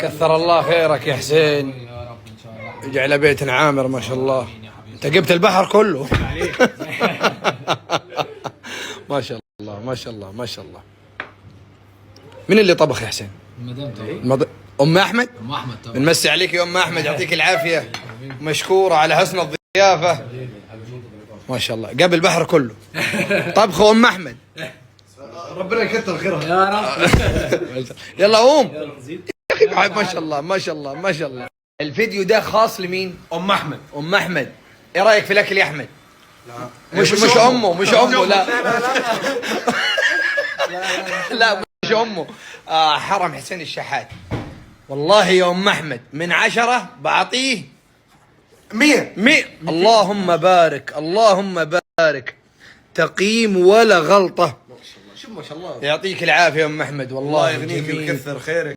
كثر الله خيرك يا حسين. يا رب ان شاء الله. اجعل بيتنا عامر ما شاء الله. انت جبت البحر كله. ما شاء الله ما شاء الله ما شاء الله. مين اللي طبخ يا حسين؟ مدام ام احمد. ام احمد طبعا. بنمسي عليك يا ام احمد، يعطيك العافيه، مشكوره على حسن الضيافه. ما شاء الله جاب البحر كله. طبخ ام احمد. ربنا يكثر خيرها يا رب. يلا قوم يا اخي. ما شاء الله ما شاء الله ما شاء الله. الفيديو ده خاص لمين؟ ام احمد. ام احمد. ايه رايك في الاكل يا احمد؟ مش امه مش امه لا. لا مش امه. حرم حسين الشحات. والله يا ام احمد من 10 بعطيه 100. اللهم بارك اللهم بارك. تقييم ولا غلطه. شوف ما شاء الله. يعطيك العافيه يا ام احمد والله الله يغنيك جميل. ويكثر خيرك.